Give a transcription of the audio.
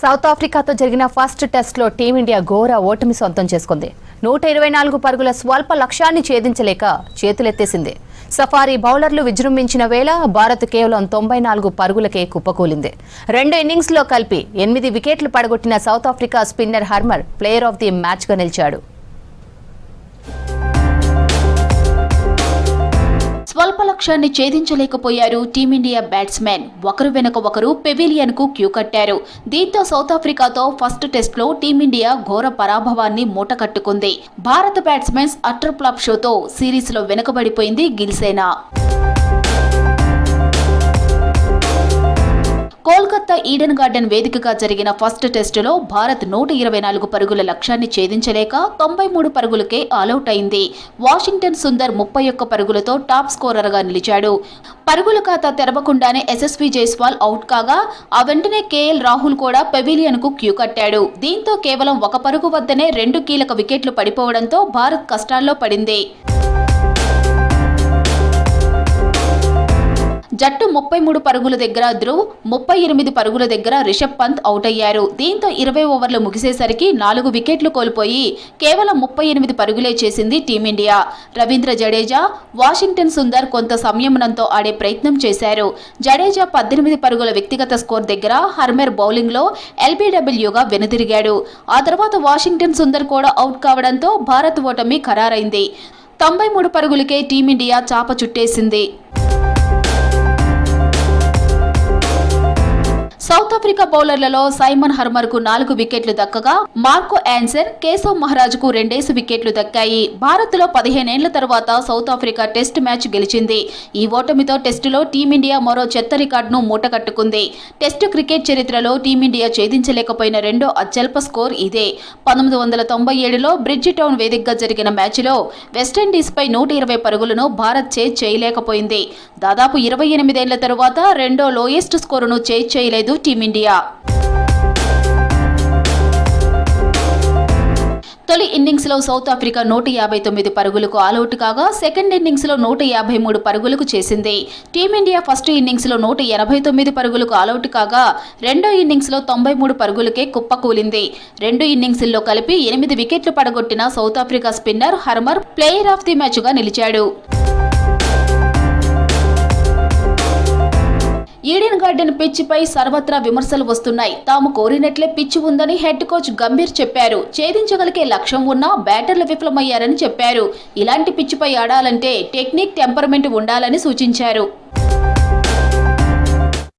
South ఆఫ్రికాతో జరిగిన first టెస్ట్లో team India ఘోర ఓటమి సొంతం చేసుకుంది. 124 పరుగుల స్వల్ప లక్ష్యాన్ని ఛేదించలేక చేతులెత్తేసింది. సఫారీ బౌలర్లు విజృంభించిన వేళ భారత్ కేవలం 94 పరుగులకే కుప్పకూలింది. 2 ఇన్నింగ్స్లో కలిపి 8 వికెట్లు పడగొట్టిన South Africa spinner Harmer player of the మ్యాచ్గా నిలిచాడు. స్వల్ప లక్ష్యాన్ని ఛేదించలేకపోయారు టీమిండియా బ్యాట్స్మెన్. ఒకరు వెనుక ఒకరు పెవిలియన్ కు క్యూ కట్టారు. దీంతో సౌత్ ఆఫ్రికాతో ఫస్ట్ టెస్ట్ లో టీమిండియా ఘోర పరాభవాన్ని మూటకట్టుకుంది. భారత బ్యాట్స్మెన్స్ అట్టర్ ఫ్లాప్ షోతో సిరీస్ లో వెనుకబడిపోయింది గిల్సేనా. కోల్కతా ఈడెన్ గార్డెన్ వేదికగా జరిగిన ఫస్ట్ టెస్టులో భారత్ 124 పరుగుల లక్ష్యాన్ని ఛేదించలేక 93 పరుగులకే ఆలౌట్ అయింది. వాషింగ్టన్ సుందర్ 31 పరుగులతో టాప్ స్కోరర్గా నిలిచాడు. పరుగుల ఖాతా తెరవకుండానే యశస్వి జైస్వాల్ అవుట్ కాగా ఆ వెంటనే కేఎల్ రాహుల్ కూడా పెవిలియన్ కు క్యూ కట్టాడు. దీంతో కేవలం 1 పరుగు వద్దనే 2 కీలక వికెట్లు పడిపోవడంతో భారత్ కష్టాల్లో పడింది. జట్టు 33 పరుగుల దగ్గర ధ్రువ్, 38 పరుగుల దగ్గర రిషబ్ పంత్ అవుట్ అయ్యారు. దీంతో 20 ఓవర్లు ముగిసేసరికి 4 వికెట్లు కోల్పోయి కేవలం 38 పరుగులే చేసింది టీమిండియా. రవీంద్ర జడేజా, వాషింగ్టన్ సుందర్ కొంత సంయమనంతో ఆడే ప్రయత్నం చేశారు. జడేజా 18 పరుగుల వ్యక్తిగత స్కోర్ దగ్గర హర్మర్ బౌలింగ్లో ఎల్బీడబ్ల్యూగా వెనుదిరిగాడు. ఆ తర్వాత వాషింగ్టన్ సుందర్ కూడా అవుట్ కావడంతో భారత్ ఓటమి ఖరారైంది. 93 పరుగులకే టీమిండియా చాప చుట్టేసింది. సౌత్ ఆఫ్రికా బౌలర్లలో సైమన్ హర్మర్ కు 4 వికెట్లు దక్కగా మార్కో యాన్సెన్, కేశవ్ మహారాజ్ కు 2 వికెట్లు దక్కాయి. భారత్ లో 15 ఏళ్ల తర్వాత సౌత్ ఆఫ్రికా టెస్ట్ మ్యాచ్ గెలిచింది. ఈ ఓటమితో టెస్టులో టీమిండియా మరో చెత్త రికార్డును మూటకట్టుకుంది. టెస్టు క్రికెట్ చరిత్రలో టీమిండియా ఛేదించలేకపోయిన రెండో అత్యల్ప స్కోర్ ఇదే. 1997లో బ్రిడ్జ్ టౌన్ వేదికగా జరిగిన మ్యాచ్లో వెస్టిండీస్ పై 120 పరుగులను భారత్ చేయలేకపోయింది. దాదాపు 28 ఏళ్ల తర్వాత రెండో లోయెస్ట్ స్కోరును చేయలేదు టీమిండియా. తొలి ఇన్నింగ్స్ లో సౌత్ ఆఫ్రికా 159 పరుగులకు ఆలౌట్ కాగా సెకండ్ ఇన్నింగ్స్ లో 153 పరుగులకు చేసింది. టీమిండియా ఫస్ట్ ఇన్నింగ్స్ లో 189 పరుగులకు ఆలౌట్ కాగా రెండో ఇన్నింగ్స్ లో 93 పరుగులకే కుప్పకూలింది. 2 ఇన్నింగ్స్ల్లో కలిపి 8 వికెట్లు పడగొట్టిన South Africa spinner Harmer player of the match గా నిలిచాడు. ఈడెన్ గార్డెన్ పిచ్ పై సర్వత్రా విమర్శలు వస్తున్నాయి. తాము కోరినట్లే పిచ్ ఉందని హెడ్ కోచ్ గంభీర్ చెప్పారు. ఛేదించగలిగే లక్ష్యం ఉన్నా బ్యాటర్లు విఫలమయ్యారని చెప్పారు. ఇలాంటి పిచ్ పై ఆడాలంటే టెక్నిక్, టెంపర్మెంట్ ఉండాలని సూచించారు.